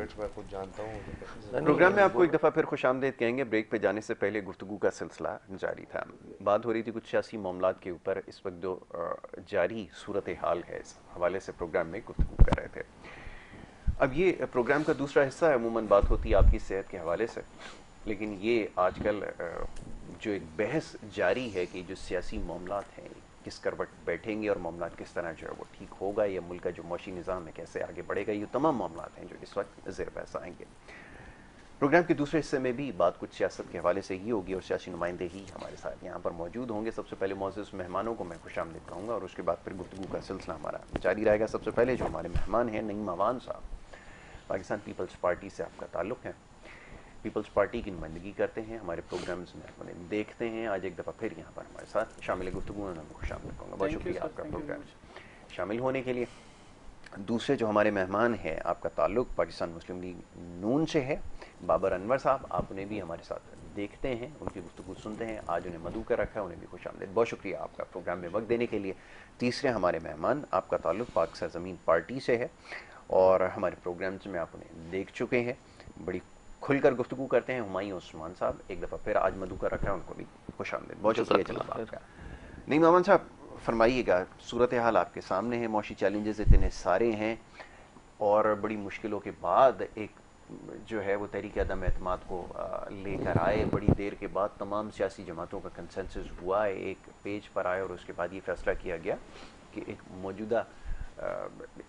Limits मैं खुद जानता हूँ। प्रोग्राम में आपको एक दफ़ा फिर खुशामदीद कहेंगे। ब्रेक पे जाने से पहले गुफ्तगू का सिलसिला जारी था, बात हो रही थी कुछ सियासी मामलात के ऊपर। इस वक्त जो जारी सूरत हाल है इस हवाले से प्रोग्राम में गुफ्तगू कर रहे थे। अब ये प्रोग्राम का दूसरा हिस्सा है, अमूमन बात होती है आपकी सेहत के हवाले से, लेकिन ये आजकल जो एक बहस जारी है कि जो सियासी मामलात हैं किस करवट बैठेंगे और मामला किस तरह जो है वो ठीक होगा, या मुल्क का जो मौशी निज़ाम है कैसे आगे बढ़ेगा, ये तमाम मामलात हैं जो इस वक्त ज़ेर बहस आएंगे। प्रोग्राम के दूसरे हिस्से में भी बात कुछ सियासत के हवाले से ही होगी और सियासी नुमाइंदे ही हमारे साथ यहाँ पर मौजूद होंगे। सबसे पहले मौजूद मेहमानों को मैं खुशामदीद कहूँगा और उसके बाद फिर गुफ्तगू का सिलसिला हमारा जारी रहेगा। सबसे पहले जो हमारे मेहमान हैं, नईम अवान साहब, पाकिस्तान पीपल्स पार्टी से आपका ताल्लुक़ है, पीपल्स पार्टी की नुमाइंदगी करते हैं, हमारे प्रोग्राम्स में उन्हें देखते हैं। आज एक दफ़ा फिर यहाँ पर हमारे साथ शामिल गुफ्तगू में मैं खुशामदीद कहूँगा। बहुत शुक्रिया आपका प्रोग्राम शामिल होने के लिए। दूसरे जो हमारे मेहमान हैं, आपका ताल्लुक़ पाकिस्तान मुस्लिम लीग नून से है, बाबर अनवर साहब, आप उन्हें भी हमारे साथ देखते हैं, उनकी गुफ्तगू सुनते हैं। आज उन्हें मदऊ कर रखा है, उन्हें भी खुशामदीद। बहुत शुक्रिया आपका प्रोग्राम में वक्त देने के लिए। तीसरे हमारे मेहमान, आपका ताल्लुक़ पाक सरज़मीन पार्टी से है और हमारे प्रोग्राम्स में आप उन्हें देख चुके हैं, बड़ी खुलकर गुफ्तगू करते हैं, हुमायूं उस्मान साहब। एक दफ़ा फिर आज मदऊ कर रखा है, उनको भी खुशामदीद। बहुत शुक्रिया जनाब आपका। नईम अवान साहब, फरमाइएगा, सूरत हाल आपके सामने है, मौशी चैलेंजेस इतने सारे हैं और बड़ी मुश्किलों के बाद एक जो है वो तहरीक अदम एतमाद को लेकर आए। बड़ी देर के बाद तमाम सियासी जमातों का कंसेंसस हुआ है, एक पेज पर आए और उसके बाद ये फैसला किया गया कि एक मौजूदा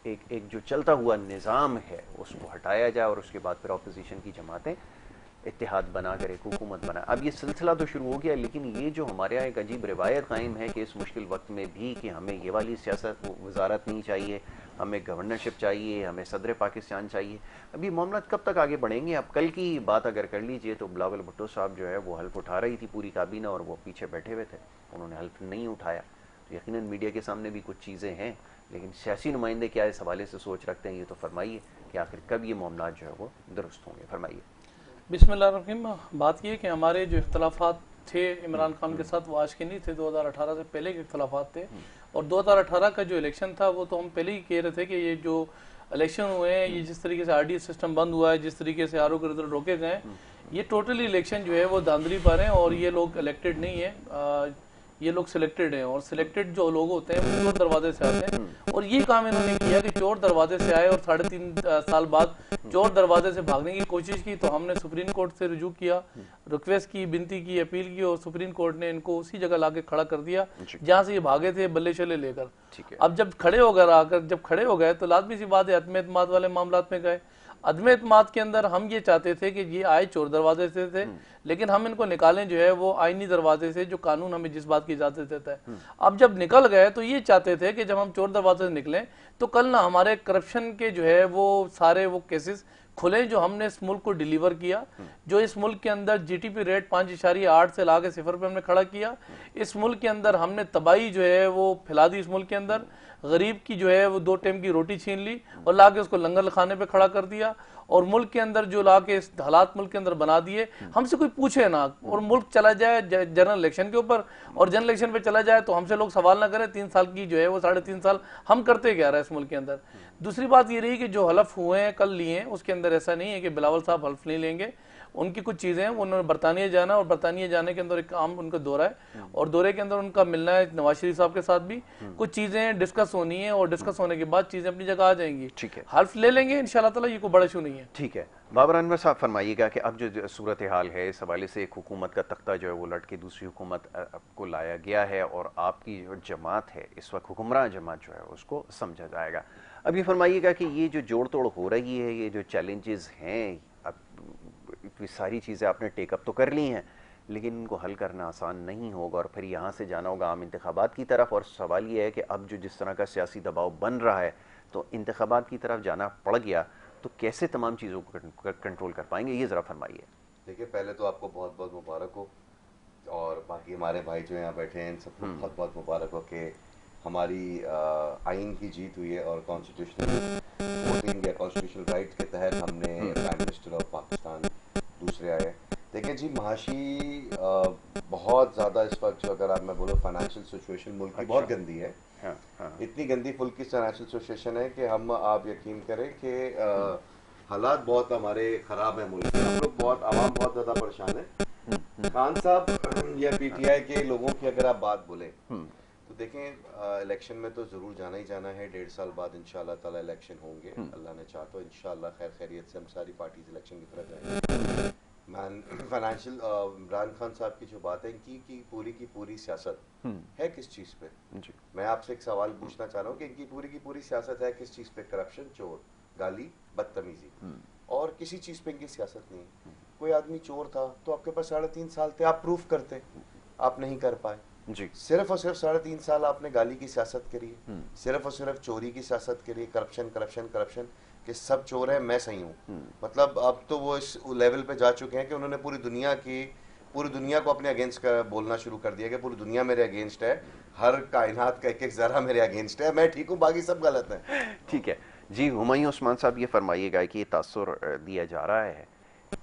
एक जो चलता हुआ निज़ाम है उसको हटाया जाए और उसके बाद फिर अपोजिशन की जमातें इत्तेहाद बनाकर एक हुकूमत बनाए। अब ये सिलसिला तो शुरू हो गया, लेकिन ये जो हमारे यहाँ एक अजीब रिवायत कायम है कि इस मुश्किल वक्त में भी कि हमें ये वाली सियासत वजारत नहीं चाहिए, हमें गवर्नरशिप चाहिए, हमें सदर पाकिस्तान चाहिए। अब ये मामला कब तक आगे बढ़ेंगे? अब कल की बात अगर कर लीजिए तो बिलावल भुट्टो साहब जो है वो हल्फ उठा रही थी पूरी काबीना और वो पीछे बैठे हुए थे, उन्होंने हल्फ नहीं उठाया। तो यकीनन मीडिया के सामने भी कुछ चीज़ें हैं, लेकिन सियासी नुमाइंदे क्या इस हवाले से सोच रखते हैं, ये तो फरमाइए कि आखिर कब ये मामला जो है वो दुरुस्त होंगे। फरमाइए। बिस्मिल्लाहिर्रहमानिर्रहीम। बात ये कि हमारे जो इख्तलाफात थे इमरान खान के साथ वो आज के नहीं थे, 2018 से पहले के इख्तलाफात थे। और 2018 का जो इलेक्शन था वो तो हम पहले ही कह रहे थे कि ये जो इलेक्शन हुए हैं, ये जिस तरीके से RD सिस्टम बंद हुआ है, जिस तरीके से RO के रिजल्ट रोके गए, ये टोटली इलेक्शन जो है वो धांधली पर है और ये लोग इलेक्टेड नहीं है, ये लोग सिलेक्टेड हैं। और सिलेक्टेड जो लोग होते हैं वो चोर दरवाजे से आते हैं और ये काम इन्होंने किया कि चोर दरवाजे से आए और 3.5 साल बाद चोर दरवाजे से भागने की कोशिश की। तो हमने सुप्रीम कोर्ट से रुजू किया, रिक्वेस्ट की, विनती की, अपील की और सुप्रीम कोर्ट ने इनको उसी जगह लाके खड़ा कर दिया जहां से ये भागे थे बल्ले शल्ले लेकर। अब जब खड़े हो गए तो लाजमी सी बात है अदम एतमाद वाले मामलात में गए। अदम एतमाद के अंदर हम ये चाहते थे कि ये आए चोर दरवाजे से थे, लेकिन हम इनको निकालें जो है वो आईनी दरवाजे से, जो कानून हमें जिस बात की इजाजत देता है। अब जब निकल गए तो ये चाहते थे कि जब हम चोर दरवाजे से निकलें तो कल ना हमारे करप्शन के जो है वो सारे वो केसेस खुले जो हमने इस मुल्क को डिलीवर किया, जो इस मुल्क के अंदर GDP रेट 5.8 से लाके 0 पे हमने खड़ा किया। इस मुल्क के अंदर हमने तबाही जो है वो फैला दी। इस मुल्क के अंदर गरीब की जो है वो 2 टाइम की रोटी छीन ली और लाके उसको लंगर खाने पे खड़ा कर दिया और मुल्क के अंदर जो लाके इस हालात मुल्क के अंदर बना दिए, हमसे कोई पूछे ना और मुल्क चला जाए जनरल इलेक्शन के ऊपर और जनरल इलेक्शन पे चला जाए तो हमसे लोग सवाल ना करें 3 साल की जो है वो 3.5 साल हम करते क्या रहे इस मुल्क के अंदर। दूसरी बात ये रही कि जो हल्फ हुए हैं कल लिए हैं, उसके अंदर ऐसा नहीं है कि बिलावल साहब हल्फ नहीं लेंगे। उनकी कुछ चीज़ें हैं, उन्होंने बरतानिया जाना और बरतानिया जाने के अंदर एक काम उनका दौरा है और दौरे के अंदर उनका मिलना है नवाज शरीफ साहब के साथ भी। कुछ चीज़ें डिस्कस होनी है और डिस्कस होने के बाद चीज़ें अपनी जगह आ जाएंगी। ठीक है, हल्फ ले लेंगे इंशाल्लाह ताला, ये कोई बड़ा इशू नहीं है। ठीक है। बाबर अनवर साहब, फरमाइएगा कि अब जो सूरत हाल है इस हवाले से एक हुकूमत का तख्ता जो है वो लट के दूसरी हुकूमत को लाया गया है और आपकी जो जमात है इस वक्त हुक्मरान जमात जो है उसको समझा जाएगा। अब ये फरमाइएगा कि ये जो जोड़ तोड़ हो रही है, ये जो चैलेंजेस हैं, अब इतनी सारी चीज़ें आपने टेकअप तो कर ली हैं, लेकिन इनको हल करना आसान नहीं होगा और फिर यहाँ से जाना होगा आम इंतखाबात की तरफ। और सवाल ये है कि अब जो जिस तरह का सियासी दबाव बन रहा है तो इंतखाबात की तरफ जाना पड़ गया तो कैसे तमाम चीज़ों को कंट्रोल कर पाएंगे, ये ज़रा फरमाइए। देखिए, पहले तो आपको बहुत बहुत मुबारक हो और बाकी हमारे भाई जो यहाँ बैठे हैं इन सबको बहुत बहुत मुबारक हो कि हमारी आइन की जीत हुई है और कॉन्स्टिट्यूशनल वोटिंग या कॉन्स्टिट्यूशनल राइट के तहत हमने प्राइम मिनिस्टर ऑफ पाकिस्तान दूसरे आए। देखिए जी, महाशी बहुत ज़्यादा इस वक्त जो अगर आप मैं बोलूँ फाइनेंशियल सिचुएशन मुल्क की बहुत गंदी है। इतनी गंदी मुल्क की फाइनेंशियल सिचुएशन है कि हम आप यकीन करें कि हालात बहुत हमारे खराब है मुल्क में, हम लोग बहुत आवाम बहुत ज़्यादा परेशान है। खान साहब या पीटीआई के लोगों की अगर आप बात बोलें तो देखें, इलेक्शन में तो ज़रूर जाना ही जाना है। 1.5 साल बाद इंशाल्लाह ताला इलेक्शन होंगे, अल्लाह ने चाहा तो इंशाल्लाह खैर खैरियत से हम सारी पार्टीज इलेक्शन की तरफ जाएंगे। फाइनेंशियल इमरान खान साहब की जो बात है, इनकी की पूरी सियासत है किस चीज़ पे? मैं आपसे एक सवाल पूछना चाह रहा हूँ कि इनकी की पूरी सियासत है किस चीज़ पे? करप्शन, चोर, गाली, बदतमीजी, और किसी चीज़ पे इनकी सियासत नहीं। कोई आदमी चोर था तो आपके पास 3.5 साल थे, आप प्रूफ करते, आप नहीं कर पाए जी। सिर्फ और सिर्फ 3.5 साल आपने गाली की सियासत करी है, सिर्फ और सिर्फ चोरी की सियासत करी, करप्शन करप्शन करप्शन कि सब चोर है, मैं सही हूँ। मतलब अब तो वो इस लेवल पे जा चुके हैं कि उन्होंने पूरी दुनिया को अपने अगेंस्ट बोलना शुरू कर दिया कि पूरी दुनिया मेरे अगेंस्ट है, हर कायनात का एक जरा मेरे अगेंस्ट है, मैं ठीक हूँ, बाकी सब गलत है। ठीक है जी। हुमायूं उस्मान साहब ये फरमाइएगा कि ये तासुर दिया जा रहा है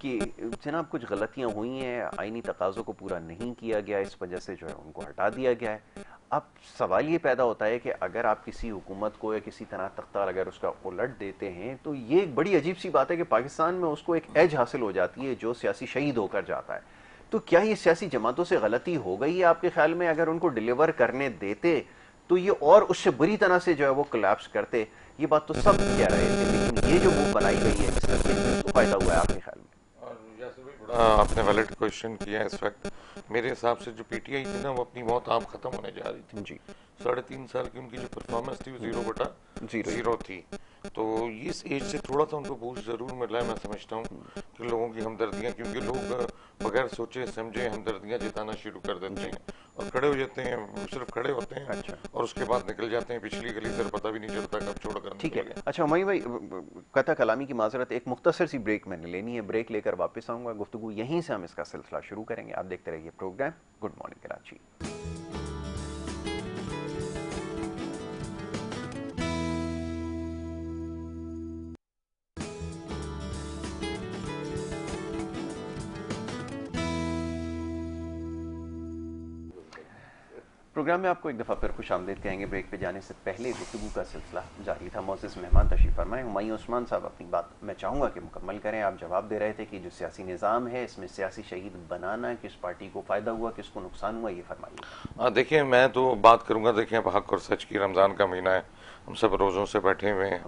कि जनाब कुछ गलतियां हुई हैं, आईनी तकाज़ों को पूरा नहीं किया गया, इस वजह से जो है उनको हटा दिया गया है। अब सवाल ये पैदा होता है कि अगर आप किसी हुकूमत को या किसी तरह तख्ता अगर उसका उलट देते हैं तो ये एक बड़ी अजीब सी बात है कि पाकिस्तान में उसको एक एज हासिल हो जाती है जो सियासी शहीद होकर जाता है। तो क्या ये सियासी जमातों से गलती हो गई है आपके ख्याल में? अगर उनको डिलीवर करने देते तो ये और उससे बुरी तरह से जो है वो कोलैप्स करते। ये बात तो सब कह रहे थे, लेकिन ये जो वो बनाई गई है इसको फायदा हुआ है आपके ख्याल में? आपने वैलिड क्वेश्चन किया है। इस वक्त मेरे हिसाब से जो पीटीआई थी ना वो अपनी मौत आप खत्म होने जा रही थी जी। 3.5 साल की उनकी जो परफॉर्मेंस थी वो 0/0 थी। तो इस एज से थोड़ा सा उनको बूस्ट जरूर मिला है। मैं समझता हूँ कि लोगों की हमदर्दियाँ, क्योंकि लोग बगैर सोचे समझे हमदर्दियाँ जताना शुरू कर देते हैं और खड़े हो जाते हैं, सिर्फ खड़े होते हैं। अच्छा। और उसके बाद निकल जाते हैं पिछली गली से, पता भी नहीं चलता कब छोड़ कर। ठीक है। अच्छा हुमायूं भाई, कथा कलामी की माजरत, एक मुख्तसर सी ब्रेक मैंने लेनी है, ब्रेक लेकर वापस आऊँगा, गुफ्तगू यहीं से हम इसका सिलसिला शुरू करेंगे। आप देखते रहिए program good morning Karachi. Program में आपको एक दफ़ा फिर खुश आमदीद कहेंगे। ब्रेक पे जाने से पहले गुफ्तगू का सिलसिला जारी था। मोअज़्ज़िज़ मेहमान तशरीफ़ फरमाएं। हुमायूं उस्मान साहब अपनी बात मैं चाहूँगा कि मुकम्मल करें। आप जवाब दे रहे थे कि जो सियासी निज़ाम है इसमें सियासी शहीद बनाना किस पार्टी को फ़ायदा हुआ, किसको नुकसान हुआ, ये फरमाइए। देखिए, मैं तो बात करूँगा, देखिए अब हक और सच की रमज़ान का महीना है, हम सब रोज़ों से बैठे हुए हैं।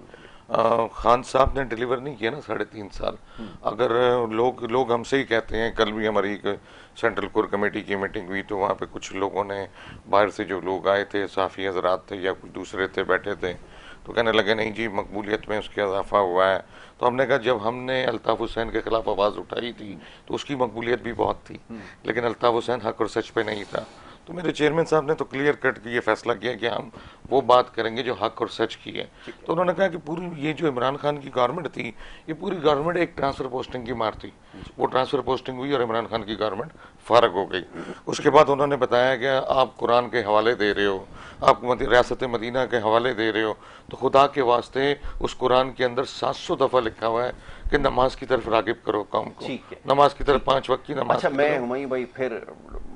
खान साहब ने डिलीवर नहीं किया ना 3.5 साल। अगर लोग हमसे ही कहते हैं, कल भी हमारी एक सेंट्रल कोर कमेटी की मीटिंग हुई तो वहाँ पे कुछ लोगों ने, बाहर से जो लोग आए थे, साफ़ी हज़रात थे या कुछ दूसरे थे, बैठे थे, तो कहने लगे नहीं जी मकबूलियत में उसके इजाफा हुआ है। तो हमने कहा जब हमने अल्ताफ़ हुसैन के खिलाफ आवाज़ उठाई थी तो उसकी मकबूलियत भी बहुत थी, लेकिन अल्ताफ़ हुसैन हक और सच पे नहीं था। तो मेरे चेयरमैन साहब ने तो क्लियर कट ये फैसला किया कि हम वो बात करेंगे जो हक और सच की है। तो उन्होंने कहा कि पूरी ये जो इमरान खान की गवर्नमेंट थी, ये पूरी गवर्नमेंट एक ट्रांसफ़र पोस्टिंग की मार थी। वो ट्रांसफ़र पोस्टिंग हुई और इमरान खान की गवर्नमेंट फारग हो गई। उसके बाद उन्होंने बताया कि आप कुरान के हवाले दे रहे हो, आप रियासत मदीना के हवाले दे रहे हो, तो खुदा के वास्ते उस कुरान के अंदर 700 दफ़ा लिखा हुआ है कि नमाज की तरफ रागिब करो कौम को, नमाज की तरफ 5 वक्त की नमाज। अच्छा, मैं हुमायूं भाई फिर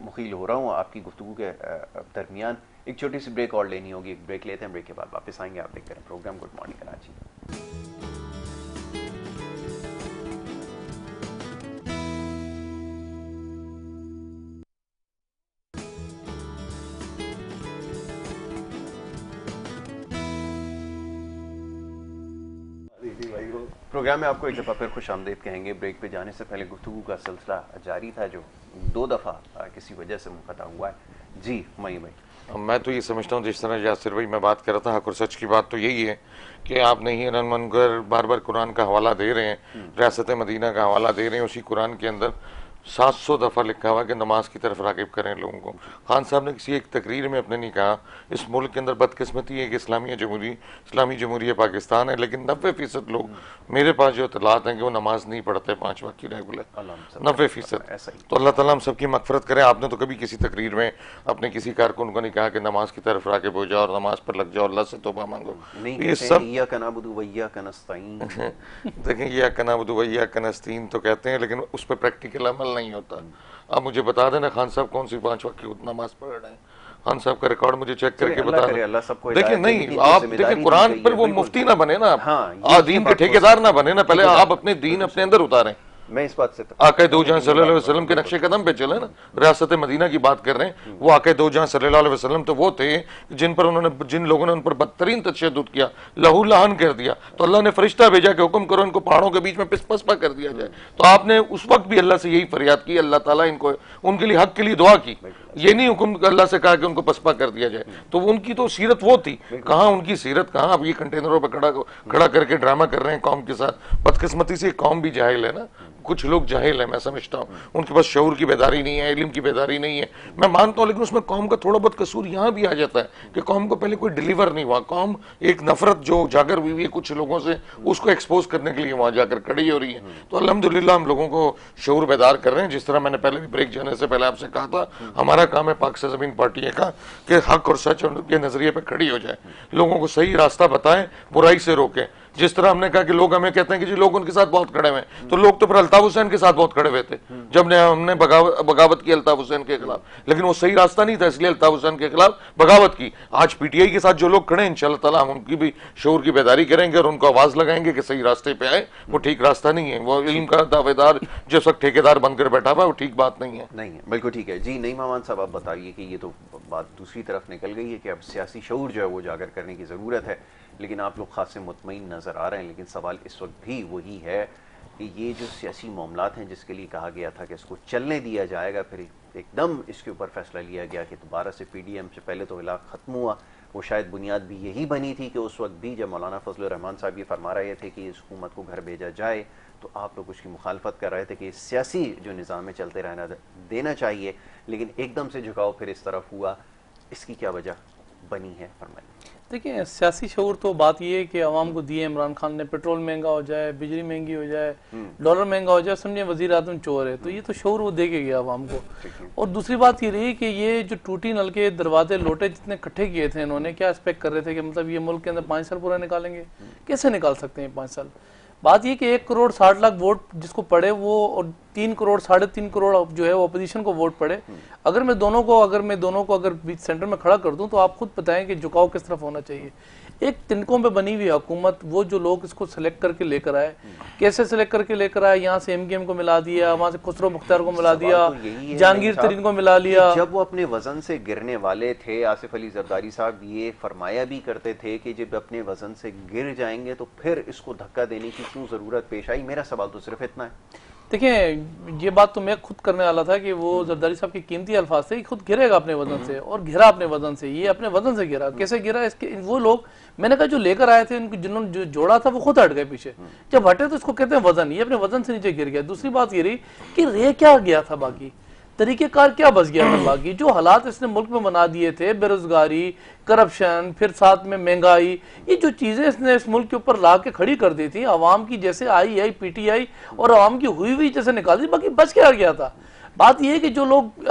मुखील हो रहा हूँ आपकी गुफ्तगू के दरमियान, एक छोटी सी ब्रेक और लेनी होगी। एक ब्रेक लेते हैं, ब्रेक के बाद वापस आएंगे। आप देखते हैं program good morning Karachi. Program में आपको एक दफ़ा फिर खुश आमदीद कहेंगे। ब्रेक पे जाने से पहले गुफ्तगू का सिलसिला जारी था जो 2 दफ़ा किसी वजह से मुनक़ता हुआ है। जी हुमायूं भाई। मैं तो ये समझता हूँ, जिस तरह यासिर भाई मैं बात कर रहा था, हक और सच की बात तो यही है कि आप नहीं रनमनगर बार बार कुरान का हवाला दे रहे हैं, रियासत मदीना का हवाला दे रहे हैं। उसी कुरान के अंदर 700 दफ़ा लिखा हुआ कि नमाज की तरफ रागिब करें लोगों को। खान साहब ने किसी एक तकरीर में अपने नहीं कहा इस मुल्क के अंदर बदकिस्मती है कि इस्लामी जमहूरिया पाकिस्तान है, लेकिन 90% लोग मेरे पास जो इतलात हैं कि वो नमाज नहीं पढ़ते 5 वक्त की रेगुलर, 90%। तो अल्लाह ताला हम सबकी मगफरत करे। आपने तो कभी किसी तकरीर में अपने किसी कारकुन को नहीं कहा कि नमाज की तरफ रागिब हो जाओ और नमाज पर लग जाओ, अल्लाह से तौबा मांगो। ये सब देखें, या कनाबुदु व इय्याका नस्तईन तो कहते हैं, लेकिन उस पर प्रैक्टिकल अमल नहीं होता। अब मुझे बता देना खान साहब कौन सी 5 वक्त की नमाज पढ़ रहे हैं? खान साहब का रिकॉर्ड मुझे चेक करके अल्लाह बता करे, दें। अल्लाह सबको देखिए हिदायत दे, नहीं, लेकिन आप जिम्मेदारी देखिए कुरान दी पर गई वो है, मुफ्ती ना बने ना, हाँ, आप दीन के ठेकेदार ना बने ना, पहले आप अपने दीन अपने अंदर उतारें। मैं इस बात से आका दो जहां सल्लल्लाहु अलैहि वसल्लम के नक्शे कदम पे चले ना, रियासत मदीना की बात कर रहे हैं, वो आका दो जहां सल्लल्लाहु अलैहि वसल्लम तो वो थे जिन लोगों ने उन पर बदतरीन तशद्दुद किया, लहू लहन कर दिया, तो अल्लाह ने फरिश्ता भेजा कि हुक्म करो इनको पहाड़ों के बीच में पिसपा कर दिया जाए। तो आपने उस वक्त भी अल्लाह से यही फरियाद की, अल्लाह ताला इनको उनके लिए हक के लिए दुआ की, ये नहीं हुक्म अल्लाह से कहा कि उनको पसपा कर दिया जाए। तो उनकी तो सीरत वो थी, कहाँ उनकी सीरत, कहाँ अब ये कंटेनरों पर खड़ा करके ड्रामा कर रहे हैं कौम के साथ। बदकिस्मती से कौम भी जाहिल है ना, कुछ लोग जाहिल है, मैं समझता हूँ उनके पास शऊर की बेदारी नहीं है, इल्म की बेदारी नहीं है, मैं मानता हूँ, लेकिन उसमें कौम का थोड़ा बहुत कसूर यहाँ भी आ जाता है कि कौम को पहले कोई डिलीवर नहीं हुआ, कौम एक नफरत जो उजागर हुई है कुछ लोगों से, उसको एक्सपोज करने के लिए वहां जाकर खड़ी हो रही है। तो अल्हम्दुलिल्लाह हम लोगों को शऊर बेदार कर रहे हैं। जिस तरह मैंने पहले भी ब्रेक जाने से पहले आपसे कहा था, हमारा काम है पाक से ज़मीन पार्टी का कि हक और सच के नजरिए पर खड़ी हो जाए, लोगों को सही रास्ता बताएं, बुराई से रोकें। जिस तरह हमने कहा कि लोग हमें कहते हैं कि जी लोग उनके साथ बहुत खड़े हुए हैं, तो लोग तो फिर अल्ताफ हुसैन के साथ बहुत खड़े हुए थे जब हमने बगावत की अल्ताफ हुसैन के खिलाफ, लेकिन वो सही रास्ता नहीं था, इसलिए अल्ताफ हुसैन के खिलाफ बगावत की। आज पीटीआई के साथ जो लोग खड़े हैं, इंशाअल्लाह ताला हम उनकी भी शऊर की बेदारी करेंगे और उनको आवाज लगाएंगे कि सही रास्ते पे आए, वो ठीक रास्ता नहीं है, वो इल्म का दावेदार जो सब ठेकेदार बनकर बैठा हुआ है, वो ठीक बात नहीं है। नहीं है, बिल्कुल ठीक है जी। नहीं मामान साहब, आप बताइए कि ये तो बात दूसरी तरफ निकल गई है कि अब सियासी शऊर जो है वो उजागर करने की ज़रूरत है, लेकिन आप लोग खासे मुतमईन नज़र आ रहे हैं। लेकिन सवाल इस वक्त भी वही है कि ये जो सियासी मामलात हैं जिसके लिए कहा गया था कि इसको चलने दिया जाएगा, फिर एकदम इसके ऊपर फैसला लिया गया कि दोबारा से PDM से पहले तो इलाक़ ख़त्म हुआ, वो शायद बुनियाद भी यही बनी थी कि उस वक्त भी जब मौलाना फजलुर रहमान साहब ये फरमा रहे थे कि इस हुकूमत को घर भेजा जाए, तो आप लोग उसकी मुखालफत कर रहे थे कि सियासी जो निज़ाम में चलते रहना देना चाहिए, लेकिन एकदम से झुकाव फिर इस तरफ हुआ, इसकी क्या वजह बनी है? फरमाइए। देखिए, सियासी शऊर तो बात ये है कि आवाम को दिए इमरान खान ने, पेट्रोल महंगा हो जाए, बिजली महंगी हो जाए, डॉलर महंगा हो जाए, समझे वज़ीर आज़म चोर है, तो ये तो शऊर वो दे के गया आवाम को। और दूसरी बात ये रही कि ये जो टूटी नल के दरवाजे लोटे जितने इकट्ठे किए थे इन्होंने, क्या एक्सपेक्ट कर रहे थे कि मतलब ये मुल्क के अंदर 5 साल पूरा निकालेंगे? कैसे निकाल सकते हैं 5 साल? बात ये कि 1,60,00,000 वोट जिसको पड़े वो, और 3 करोड़ 3.5 करोड़ जो है वो अपोजिशन को वोट पड़े, अगर मैं दोनों को बीच सेंटर में खड़ा कर दूं, तो आप खुद बताएं कि झुकाव किस तरफ होना चाहिए। एक तिनकों पे बनी हुई हुकूमत, वो जो लोग इसको सेलेक्ट करके लेकर आए, कैसे सेलेक्ट करके लेकर आए, यहाँ से MKM को मिला दिया, वहां से खुसरो मुख्तार को मिला दिया, जहांगीर तरीन को मिला लिया। जब वो अपने वजन से गिरने वाले थे, आसिफ अली जरदारी साहब ये फरमाया भी करते थे कि जब अपने वजन से गिर जाएंगे तो फिर इसको धक्का देने की क्यों जरूरत पेश आई? मेरा सवाल तो सिर्फ इतना है। देखिए, ये बात तो मैं खुद करने वाला था कि वो जरदारी साहब के कीमती अल्फाज थे कि खुद गिरेगा अपने वजन से, और घिरा अपने वजन से। ये अपने वजन से गिरा, कैसे गिरा? इसके वो लोग, मैंने कहा जो लेकर आए थे, उनको जिन्होंने जो जोड़ा था वो खुद हट गए पीछे। जब हटे तो इसको कहते हैं वजन, ये अपने वजन से नीचे गिर गया। दूसरी बात ये रही कि रह क्या गया था, बाकी तरीकेकार क्या बच गया था, बाकी जो हालात इसने मुल्क में बना दिए थे, बेरोजगारी, करप्शन, फिर साथ में महंगाई, ये जो चीजें इसने इस मुल्क के ऊपर ला के खड़ी कर दी थी, आवाम की जैसे आई PTI और आवाम की हुई जैसे निकाल दी, बाकी बच क्या गया था? बात यह है कि जो लोग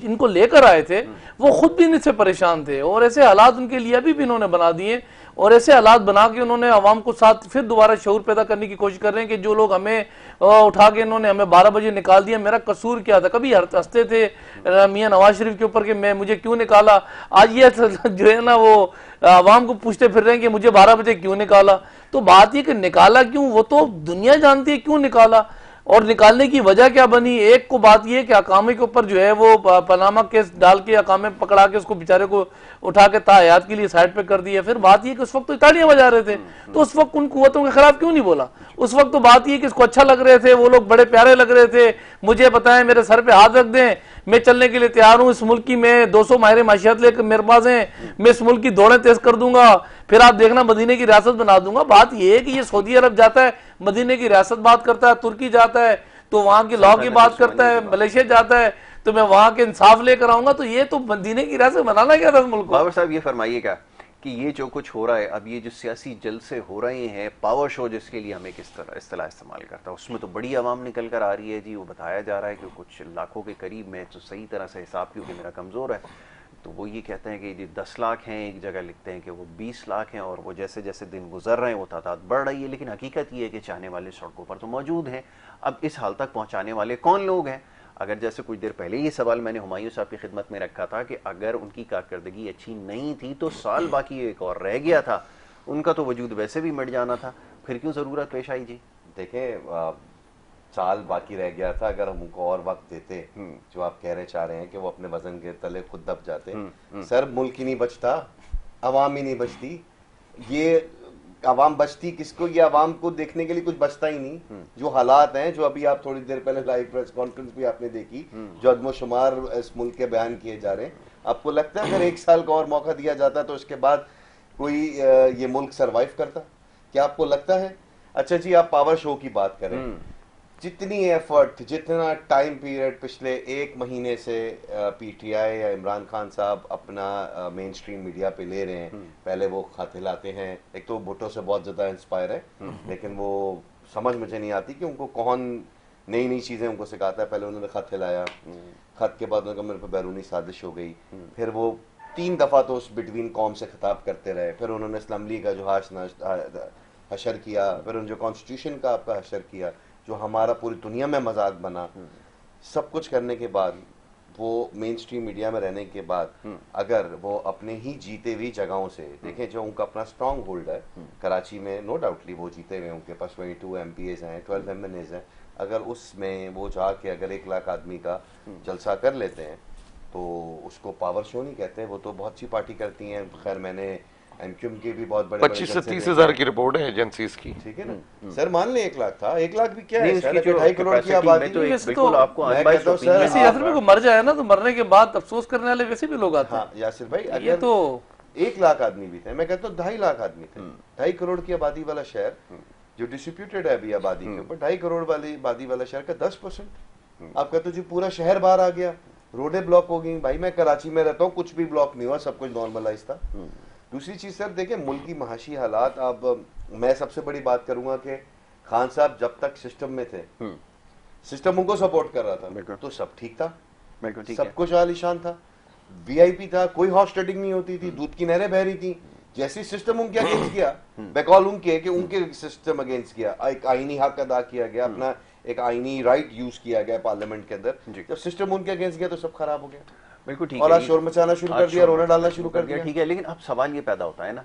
इनको लेकर आए थे वो खुद भी इनसे परेशान थे, और ऐसे हालात उनके लिए भी इन्होंने बना दिए, और ऐसे हालात बना के उन्होंने आवाम को साथ फिर दोबारा शऊर पैदा करने की कोशिश कर रहे हैं कि जो लोग हमें उठा के इन्होंने हमें 12 बजे निकाल दिया, मेरा कसूर क्या था? कभी हंसते थे मियां नवाज शरीफ के ऊपर कि मुझे क्यों निकाला, आज ये जो है ना वो आवाम को पूछते फिर रहे हैं कि मुझे 12 बजे क्यों निकाला। तो बात ये कि निकाला क्यों, वो तो दुनिया जानती है क्यों निकाला, और निकालने की वजह क्या बनी। एक को बात यह कि अकामे के ऊपर जो है वो पनामा केस डाल के अकामे पकड़ा के उसको बेचारे को उठा के तायात के लिए साइड पे कर दिया। फिर बात यह कि उस वक्त तो तालियां बजा रहे थे, तो उस वक्त उन कुव्वतों के खिलाफ क्यों नहीं बोला? उस वक्त तो बात यह कि इसको अच्छा लग रहे थे, वो लोग बड़े प्यारे लग रहे थे, मुझे बताएं, मेरे सर पे हाथ रख दें, मैं चलने के लिए तैयार हूं, इस मुल्क की मैं 200 माहिर माशियत लेकर मेरे पास हैं, मैं इस मुल्क की दौड़ें तेज कर दूंगा, फिर आप देखना मदीने की रियासत बना दूंगा। बात यह है कि ये सऊदी अरब जाता है, मदीने की रियासत बात करता है, तुर्की जाता है तो वहां की लॉ की बात करता है, मलेशिया जाता है तो मैं वहां के इंसाफ लेकर आऊंगा। तो ये तो मदीने की रियासत बनाना क्या था मुल्क को? बाबर साहब ये फरमाइएगा कि ये जो कुछ हो रहा है अब, ये जो सियासी जलसे हो रहे हैं, पावर शो जिसके लिए हमें किस तरह इस्तेलाह इस्तेमाल करता है, उसमें तो बड़ी आवाम निकल कर आ रही है जी। वो बताया जा रहा है कि कुछ लाखों के करीब, में तो सही तरह से हिसाब क्योंकि मेरा कमज़ोर है, तो वो ये कहते हैं कि 10 लाख हैं, एक जगह लिखते हैं कि वो 20 लाख हैं, और वो जैसे जैसे दिन गुजर रहे हैं वो तादाद बढ़ रही है। लेकिन हकीकत ये है कि चाहने वाले सड़कों पर तो मौजूद हैं। अब इस हाल तक पहुँचाने वाले कौन लोग हैं? अगर जैसे कुछ देर पहले ये सवाल मैंने हुमायूं साहब की खिदमत में रखा था कि अगर उनकी कारकर्दगी अच्छी नहीं थी तो साल बाकी एक और रह गया था, उनका तो वजूद वैसे भी मिट जाना था, फिर क्यों ज़रूरत पेश आई जी? देखें, साल बाकी रह गया था, अगर हम उनको और वक्त देते, जो आप कहने चाह रहे हैं कि वो अपने वजन के तले खुद दब जाते, सर मुल्क ही नहीं बचता, अवाम ही नहीं बचती। ये अवाम बचती किसको? ये अवाम को देखने के लिए कुछ बचता ही नहीं। जो हालात हैं, जो अभी आप थोड़ी देर पहले लाइव प्रेस कॉन्फ्रेंस भी आपने देखी, जो अदमोशुमार इस मुल्क के बयान किए जा रहे हैं, आपको लगता है अगर 1 साल का और मौका दिया जाता तो उसके बाद कोई ये मुल्क सरवाइव करता? क्या आपको लगता है? अच्छा जी, आप पावर शो की बात करें, जितनी एफर्ट, जितना टाइम पीरियड पिछले 1 महीने से पीटीआई या इमरान खान साहब अपना मेन स्ट्रीम मीडिया पे ले रहे हैं, पहले वो खाते लाते हैं, एक तो भुट्टो से बहुत ज़्यादा इंस्पायर है, लेकिन वो समझ मुझे नहीं आती कि उनको कौन नई नई चीज़ें उनको सिखाता है। पहले उन्होंने खत हिलाया, खत के बाद उनका मेरे पे बैरूनी साजिश हो गई, फिर वो 3 दफ़ा तो उस बिटवीन कौम से खिताब करते रहे, फिर उन्होंने इस्लाम लीग का जो हशर किया, फिर उन्होंने जो कॉन्स्टिट्यूशन का आपका हशर किया, जो हमारा पूरी दुनिया में मजाक बना। सब कुछ करने के बाद, वो मेन स्ट्रीम मीडिया में रहने के बाद, अगर वो अपने ही जीते हुई जगहों से देखें, जो उनका अपना स्ट्रॉन्ग होल्ड है कराची में, नो डाउटली वो जीते हुए, उनके पास 22 MPs हैं, 12 MNAs हैं, अगर उसमें वो जाके अगर 1 लाख आदमी का जलसा कर लेते हैं तो उसको पावर शो नहीं कहते, वो तो बहुत सी पार्टी करती हैं। खैर, मैंने एमक्यूएम के भी बहुत बड़े 25 से 30 हज़ार की रिपोर्ट है एजेंसीज की, ठीक है ना सर? मान ले 1 लाख था, 1 लाख भी क्या है नहीं, सर? इसकी जो 2.5 करोड़ की आबादी तो है। बिल्कुल आपको मैं unbiased कहता हूं opinion सर, वैसे यासिर भाई को मर जाए ना तो मरने के बाद अफसोस करने वाले वैसे भी लोग आते हैं। हाँ यासिर भाई, ये अगर तो 1 लाख आदमी भी थे, मैं कहता हूँ 2.5 लाख आदमी थे, 2.5 करोड़ की आबादी वाला शहर जो डिस्ट्रीब्यूटेड है अभी आबादी के ऊपर, 2.5 करोड़ वाली आबादी वाला शहर का 10%। आप कहते हो जी पूरा शहर बाहर आ गया, रोडें ब्लॉक हो गई। भाई मैं कराची में रहता हूँ, कुछ भी ब्लॉक नहीं हुआ, सब कुछ नॉर्मलाइज था। दूसरी चीज सर देखें, मुल्क की महाशी हालात, अब मैं सबसे बड़ी बात करूंगा कि खान साहब जब तक सिस्टम में थे, सिस्टम उनको सपोर्ट कर रहा था तो सब ठीक था, सब कुछ आलीशान था, वीआईपी था, कोई हॉर्स ट्रेडिंग नहीं होती थी, दूध की नहरें बह रही थी। जैसे सिस्टम उनके अगेंस्ट किया, बेकॉल उनके कि उनके सिस्टम अगेंस्ट किया, एक आईनी हक अदा किया गया, अपना एक आईनी राइट यूज किया गया पार्लियामेंट के अंदर, जब सिस्टम उनके अगेंस्ट गया तो सब खराब हो गया। बिल्कुल ठीक और है, आज शोर मचाना शुरू कर दिया, रोना डालना शुरू कर दिया। ठीक है, लेकिन अब सवाल ये पैदा होता है ना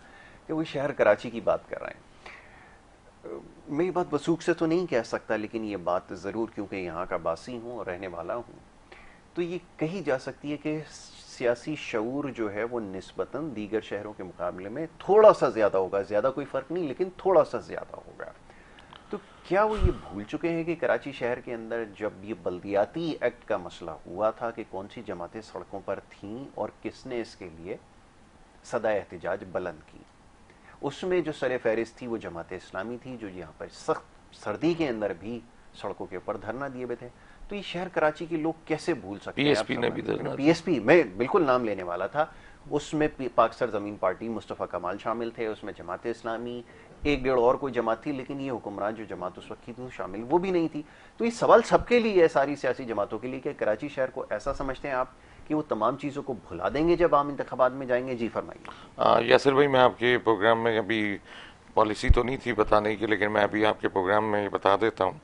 कि वही शहर कराची की बात कर रहे हैं। मैं ये बात वसूख से तो नहीं कह सकता, लेकिन ये बात ज़रूर, क्योंकि यहाँ का बासी हूँ और रहने वाला हूँ, तो ये कही जा सकती है कि सियासी शऊर जो है वो निस्बतन दीगर शहरों के मुकाबले में थोड़ा सा ज़्यादा होगा, ज़्यादा कोई फ़र्क नहीं, लेकिन थोड़ा सा ज़्यादा होगा। तो क्या वो ये भूल चुके हैं कि कराची शहर के अंदर जब ये बल्दियाती एक्ट का मसला हुआ था कि कौन सी जमातें सड़कों पर थीं और किसने इसके लिए सदा एहतजाज बुलंद की, उसमें जो सर फहरिस्त थी वो जमात इस्लामी थी, जो यहाँ पर सख्त सर्दी के अंदर भी सड़कों के ऊपर धरना दिए हुए थे। तो ये शहर कराची के लोग कैसे भूल सकते हैं? पीएसपी ने भी धरना, पीएसपी मैं बिल्कुल नाम लेने वाला था, उसमें पाकिस्तान ज़मीन पार्टी, मुस्तफ़ा कमाल शामिल थे, उसमें जमात इस्लामी, 1-1.5 और कोई जमात थी, लेकिन ये हुक्मरान जो जमात उस वक्त थी शामिल वो भी नहीं थी। तो ये सवाल सबके लिए है, सारी सियासी जमातों के लिए, कि कराची शहर को ऐसा समझते हैं आप कि वो तमाम चीज़ों को भुला देंगे जब आम इंतखाबात में जाएंगे? जी फरमाइए। यासिर भाई, मैं आपके प्रोग्राम में अभी पॉलिसी तो नहीं थी बताने की, लेकिन मैं अभी आपके प्रोग्राम में ये बता देता हूँ।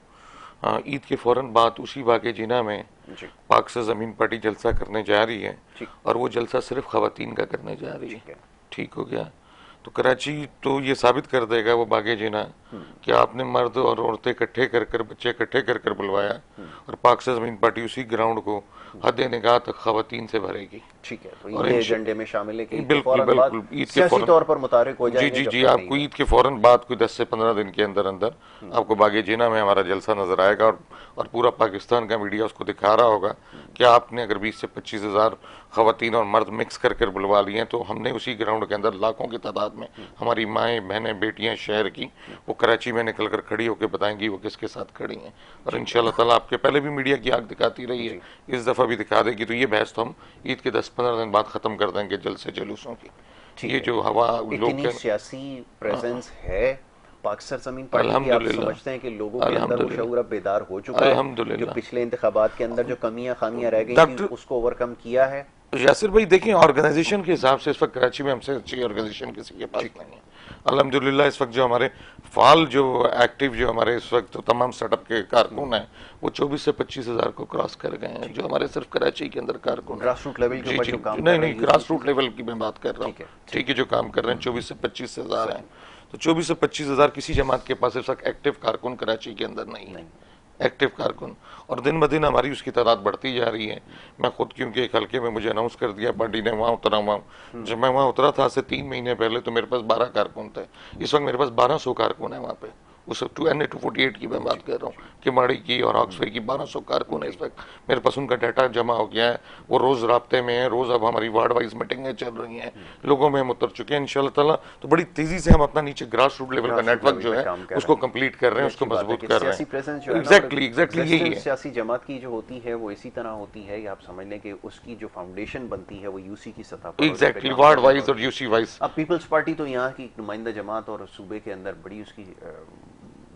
ईद के फ़ौरन बाद उसी वाक़े जिना में पाक से ज़मीन पार्टी जलसा करने जा रही है, और वो जलसा सिर्फ ख़वातीन का करने जा रही है। ठीक हो गया? तो कराची तो ये साबित कर देगा वो बागे जिना कि आपने मर्द और औरतें इकट्ठे कर कर, बच्चे इकट्ठे कर कर बुलवाया, और पाक से ज़मीन पार्टी उसी ग्राउंड को हद निगाह तक ख़वातीन से भरेगी। ठीक है, तो ये एजेंडे में शामिल है कि बिल्कुल बिल्कुल ईद के फौरन तौर पर मुतारिक हो जाएंगे। जी जी जी, आपको ईद के फौरन बाद कोई 10 से 15 दिन के अंदर अंदर आपको बागे जिना में हमारा जलसा नजर आएगा, और पूरा पाकिस्तान का मीडिया उसको दिखा रहा होगा कि आपने अगर 20 से 25 हज़ार ख़वातीन और मर्द मिक्स कर कर बुलवा लिए, तो हमने उसी ग्राउंड के अंदर लाखों की तादाद में हमारी माएँ बहनें बेटियाँ शहर की वो कराची में निकल कर खड़ी होकर बताएंगी वो किसके साथ खड़ी हैं। और इंशाअल्लाह ताला आपके पहले भी मीडिया की आग दिखाती रही है, इस दफ़ा भी दिखा देगी। तो ये बहस तो हम ईद के 10-15 दिन बाद ख़त्म कर देंगे जलसे जुलूसों की। ये जो हवा लोग सियासी प्रेजेंस है पाकिस्तान ज़मीन पार्टी, आप समझते हैं कि लोगों के अंदर वो शऊर अब बेदार हो चुका है, जो पिछले इंतखाबात के अंदर जो कमियां खामियां रह गई थी उसको ओवरकम किया है? यासिर भाई देखिए, ऑर्गेनाइजेशन के हिसाब से इस वक्त कराची में हमसे अच्छी ऑर्गेनाइजेशन किसी के पास नहीं है। अल्हम्दुलिल्लाह इस वक्त जो हमारे फाल जो एक्टिव जो हमारे इस वक्त तो तमाम सेटअप के कारकुन हैं वो 24 से 25 हज़ार को क्रॉस कर गए हैं, जो हमारे सिर्फ कराची के अंदर कारकुन ग्रास रूट लेवल के ऊपर जो काम नहीं ग्रास रूट लेवल की मैं बात कर रहा हूँ, ठीक है, जो काम कर रहे हैं 24 से 25 हज़ार हैं। तो 24 से 25 हज़ार किसी जमात के पास इस वक्त एक्टिव कारकुन कराची के अंदर नहीं है, एक्टिव कारकुन, और दिन ब दिन हमारी उसकी तादाद बढ़ती जा रही है। मैं खुद क्योंकि एक हल्के में मुझे अनाउंस कर दिया पार्टी ने, वहाँ उतरा हुआ हूँ। जब मैं वहाँ उतरा था से 3 महीने पहले तो मेरे पास 12 कारकुन थे, इस वक्त मेरे पास 1200 कारकुन है वहाँ पे। उस NA-248 की मैं बात कर रहा हूँ, किमाड़ी की और ऑक्सफे की 1200 कारकुन है इस वक्त मेरे पास, उनका डाटा जमा हो गया है, वो रोज़ राब्ते में है, रोज़ अब हमारी वार्ड वाइज मीटिंगें चल रही हैं, लोगों में हम उतर चुके हैं इंशाल्लाह ताला। तो बड़ी तेज़ी से हम अपना नीचे ग्रास रूट लेवल का नेटवर्क जो है उसको कंप्लीट कर रहे हैं, उसको मजबूत कर रहे हैं। एग्जैक्टली यही है। सियासी जमात की जो होती है वो इसी तरह होती है, आप समझ लें कि उसकी जो फाउंडेशन बनती है वो यूसी की सतह पर, एग्जैक्टली वार्ड वाइज और यूसी वाइज। अब पीपल्स पार्टी तो यहाँ की नुमाइंदा जमात और सूबे के अंदर बड़ी उसकी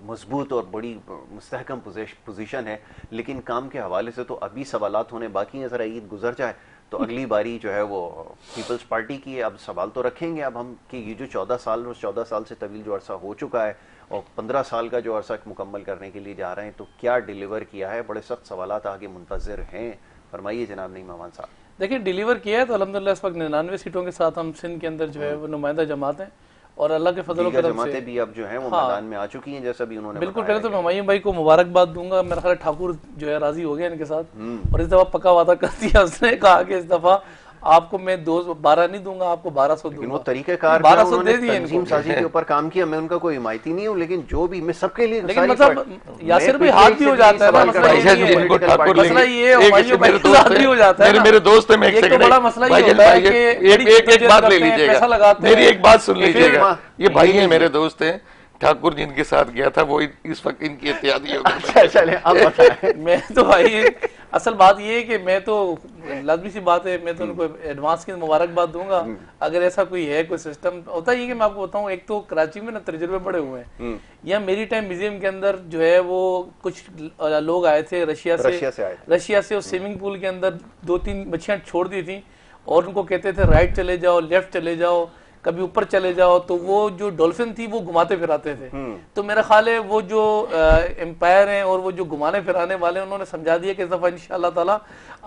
मजबूत और बड़ी मुस्तहकम पोजीशन है, लेकिन काम के हवाले से तो अभी सवालात होने बाकी हैं। ज़रा ईद गुजर जाए तो अगली बारी जो है वो पीपल्स पार्टी की अब सवाल तो रखेंगे अब हम कि ये जो 14 साल और 14 साल से तवील जो अरसा हो चुका है और 15 साल का जो अरसा मुकम्मल करने के लिए जा रहे हैं, तो क्या डिलीवर किया है? बड़े सख्त सवालात आगे मुंतज़िर हैं। फरमाइए जनाब नईम अमान साहब। देखिए डिलीवर किया है तो अल्हम्दुलिल्लाह इस वक्त 99 सीटों के साथ हम सिंध के अंदर जो है वो नुमाइंदा जमात हैं और अल्लाह के फजल करम से जमातें भी अब जो हैं वो मैदान में आ चुकी हैं, जैसा भी उन्होंने बिल्कुल। पहले तो मैं हुमायूं भाई को मुबारकबाद दूंगा, मेरा ख्याल ठाकुर जो है राजी हो गया इनके साथ और इस दफा पक्का वादा कर दिया, उसने कहा कि इस दफा आपको मैं 12 नहीं दूंगा, आपको 1200 दूंगा। वो तरीक़ेकार 1200 दे दिए तंजीम साजी के ऊपर काम किया, मैं उनका कोई हिमायती नहीं हूँ, लेकिन जो भी मैं सबके लिए, लेकिन मतलब यासिर भाई हाथ भी हो जाता है ना, मसला ये है हो जाता है, मेरे दोस्त है, एक बड़ा मसला ये होता है कि एक बात ले लीजिएगा, मेरी एक बात सुन लीजिएगा, ये भाई है मेरे दोस्त है, ठाकुर जिनके साथ गया था वो इस वक्त इनकी इत्यादि हो गई। चले अब बताएं। मैं तो भाई असल बात ये है कि मैं तो लाजमी सी बात है, मैं तो उनको एडवांस की मुबारकबाद दूंगा अगर ऐसा कोई है, कोई सिस्टम होता है। ये कि मैं आपको बताऊं, एक तो कराची में ना तजुर्बे बड़े हुए हैं, या मेरी टाइम म्यूजियम के अंदर जो है वो कुछ लोग आए थे रशिया से, उस स्विमिंग पूल के अंदर 2-3 बच्चियां छोड़ दी थी और उनको कहते थे राइट चले जाओ, लेफ्ट चले जाओ, कभी ऊपर चले जाओ, तो वो जो डॉल्फिन थी वो घुमाते फिराते थे। तो मेरा ख्याल है वो जो एम्पायर हैं और वो जो घुमाने फिराने वाले हैं, उन्होंने समझा दिया कि इस दफा इंशाअल्लाह ताला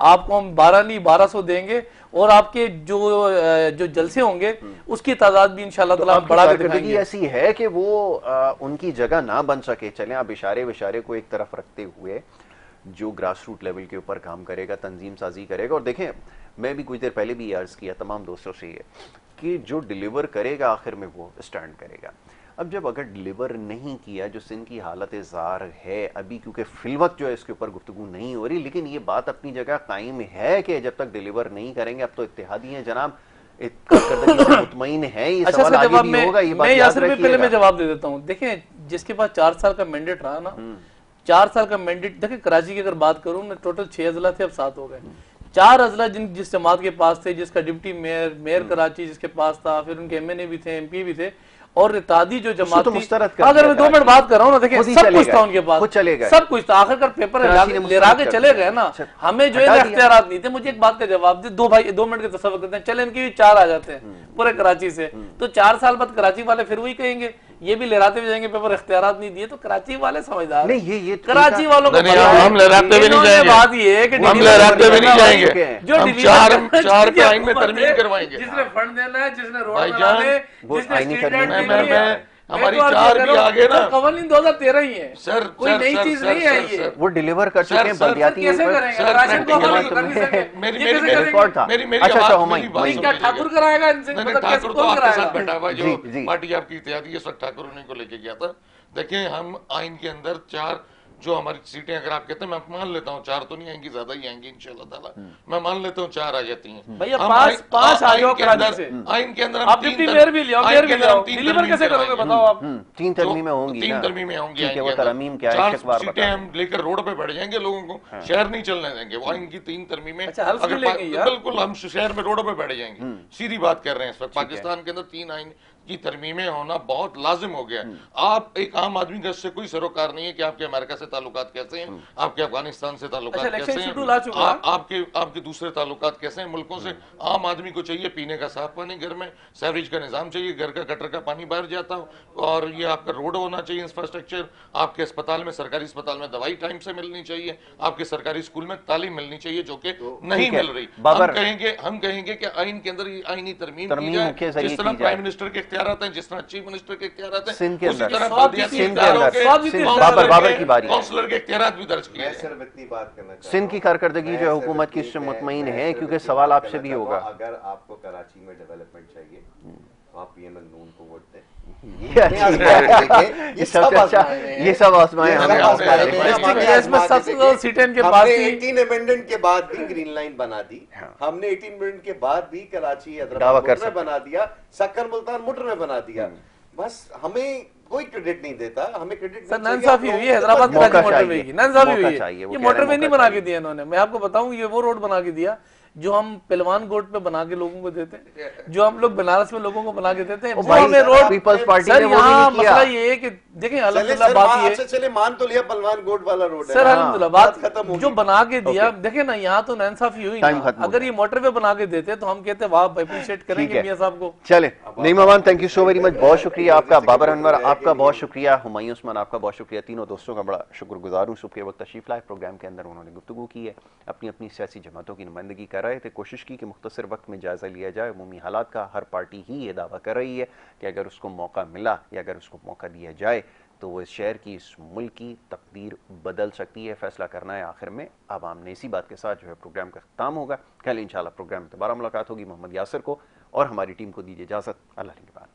आपको हम 12 नहीं 1200 देंगे और आपके जो जलसे होंगे उसकी तादाद भी इंशाअल्लाह ताला बढ़ा के दिखाएंगे। ऐसी है कि वो उनकी जगह ना बन सके। चलें आप इशारे विशारे को एक तरफ रखते हुए जो ग्रास रूट लेवल के ऊपर काम करेगा, तंजीम साजी करेगा, और देखें मैं भी कुछ देर पहले भी अर्ज किया तमाम दोस्तों से ये कि जो डिलीवर करेगा आखिर में वो स्टैंड करेगा। अब जब अगर डिलीवर नहीं किया, जो सिंध की हालत ज़ार है अभी, क्योंकि फिलवक्त जो है इसके ऊपर गुफ्तगू नहीं हो रही, लेकिन ये बात अपनी जगह कायम है कि जब तक डिलीवर नहीं करेंगे, अब तो इत्तेहादी हैं जनाब, मुतमईन है ये सवाल आगे भी होगा, ये बात याद रखिएगा। पहले मैं जवाब दे देता हूँ। देखें जिसके पास 4 साल का मैंडेट रहा ना, 4 साल का मैंडेट, देखिए कराची की अगर बात करूँ मैं, टोटल 6 अजला थे, अब 7 हो गए। 4 अजला जिस जमात के पास थे, जिसका डिप्टी मेयर कराची जिसके पास था, फिर उनके MNA भी थे, MP भी थे, और इत्तेहादी जो जमात तो थी, अगर मैं 2 मिनट बात कर रहा हूँ ना, देखिए सब कुछ था उनके पास, सब कुछ था, आखिरकार पेपर ले के चले गए ना, हमें जो है इख्तियारात नहीं थे। मुझे एक बात का जवाब दे, 2 मिनट के तसव्वुर करते हैं, चले इनके भी 4 आ जाते हैं पूरे कराची से, तो 4 साल बाद कराची वाले फिर वही कहेंगे ये भी लहराते हुए जाएंगे, पेपर इख्तियारात नहीं दिए, तो कराची वाले समझदार नहीं, ये कराची वालों को हम लहराते हुए नहीं जाएंगे, बात ये है कि हम लहराते हुए नहीं जाएंगे, जो हम 4 के आइन में तरमीम करवाएंगे, जिसने फंड देना है, जिसने रोड बनाना है, जिसने स्ट्रीट लाइट देनी है, हमारी 4 भी आगे ना, कवानीन 2013 ही है सर, कोई नई चीज नहीं है ये, वो डिलीवर कर चुके हैं बल्दियाती ठाकुर कराएगा इनसे, ठाकुर तो आपके साथ बैठा हुआ जो पार्टी आपकी इत्यादि है, सब ठाकुर उन्हीं को लेके गया था। देखिए हम आइन के अंदर 4 जो हमारी सीटें, अगर आप कहते हैं, मैं मान लेता हूँ 4 तो नहीं आएंगी, ज्यादा ही आएंगी इंशाल्लाह ताला, मैं मान लेता हूँ 4 आ जाती हैं भैया, 5 आ जाओ कराची से, आइन के अंदर आप डिप्टी मेयर भी ले आओ, मेयर भी ले आओ, डिलीवर कैसे करोगे बताओ आप? 3 तरमीमें होंगी, 3 तरमीमें होंगी, वो तरमीम क्या है, 4 सीटें हम लेकर रोड पे बैठ जाएंगे, लोगों को शहर नहीं चलने देंगे, वो आइन की 3 तरमीमें, बिल्कुल हम शहर में रोड पे बैठ जाएंगे, सीधी बात कर रहे हैं इस वक्त। पाकिस्तान के अंदर 3 आइन की तरमीमें होना बहुत लाजिम हो गया है। आप एक आम आदमी का इससे कोई सरोकार नहीं है कि आपके अमेरिका से ताल्लुकात कैसे हैं, आपके अफगानिस्तान से ताल्लुकात अच्छा, कैसे हैं, शेड्यूल आ चुका है। आपके दूसरे ताल्लुकात कैसे हैं मुल्कों से। आम आदमी को चाहिए पीने का साफ पानी, घर में सीवरेज का निजाम चाहिए, घर का गटर का पानी बाहर जाता हो, और ये आपका रोड होना चाहिए, इंफ्रास्ट्रक्चर, आपके अस्पताल में, सरकारी अस्पताल में दवाई टाइम से मिलनी चाहिए, आपके सरकारी स्कूल में तालीम मिलनी चाहिए, जो कि नहीं मिल रही। हम कहेंगे कि आइन के अंदर आईनी तरमीम की जाए, जिस तरह प्राइम मिनिस्टर के इख्तियारात हैं, जिस तरह चीफ मिनिस्टर के इख्तियारात हैं, उसी तरह काउंसलर के इख्तियारात भी दर्ज किए। सिर्फ इतनी बात करना चाहता हूं, सिंध की कारकर्दगी जो है हुकूमत की, इससे मुतमईन है, क्योंकि सवाल आपसे भी होगा। अगर आपको कराची में डेवलपमेंट चाहिए तो आप पीएमएल नून को वोट दें। ये सब आजमाए हमने 18 अमेंडमेंट के बाद भी ग्रीन लाइन बना दी, हमने 18 अमेंडमेंट के बाद भी कराची हैदराबाद में बना दिया, सक्कर मुल्तान मोटर में बना दिया। बस हमें कोई क्रेडिट नहीं देता, हमें क्रेडिट नाइंसाफी हुई है हैदराबाद मोटरवे की, नाइंसाफी हुई है। ये मोटरवे नहीं बना के दिया इन्होंने, मैं आपको बताऊं, ये वो रोड बना के दिया जो हम पिलवान गोट पे बना के लोगों को देते हैं, जो हम लोग बनारस में लोगों को बना के देते हैं, वो हमें रोड पीपल्स पार्टी सर ने वो नहीं किया। मसला ये है कि देखें अल्हम्दुलिल्लाह बात ये चले मान तो लिया पलवान गोट वाला रोड है सर, अल्हम्दुलिल्लाह बात जो बना के दिया, देखे ना यहाँ तो नाइंसाफी हुई ना। अगर ये मोटरवे बना के देते तो हम कहते वाह, अप्रिशिएट करेंगे मियां साहब को। चले Naeem Aman, thank you so very much, बहुत शुक्रिया आपका। बाबर अनवर आपका बहुत शुक्रिया, हुमायूं उस्मान आपका बहुत शुक्रिया, तीनों दोस्तों का बड़ा शुक्रगुजार हूँ। सुबह वक्त तशरीफ लाए प्रोग्राम के अंदर, उन्होंने गुफ्तगू की है, अपनी अपनी सियासी जमातों की नुमाइंदगी कर रहे थे, कोशिश की कि मुख्तसर वक्त में जायज़ा लिया जाए उमूमी हालात का। हर पार्टी ही ये दावा कर रही है कि अगर उसको मौका मिला या अगर उसको मौका दिया जाए तो वो इस शहर की, इस मुल्क की तकदीर बदल सकती है। फैसला करना है आखिर में आवाम ने। इसी बात के साथ जो है प्रोग्राम का ख़त्म होगा। कल इंशाल्लाह प्रोग्राम में दोबारा मुलाकात होगी। मोहम्मद यासिर को और हमारी टीम को दीजिए इजाज़त। अल्लाह के बाद।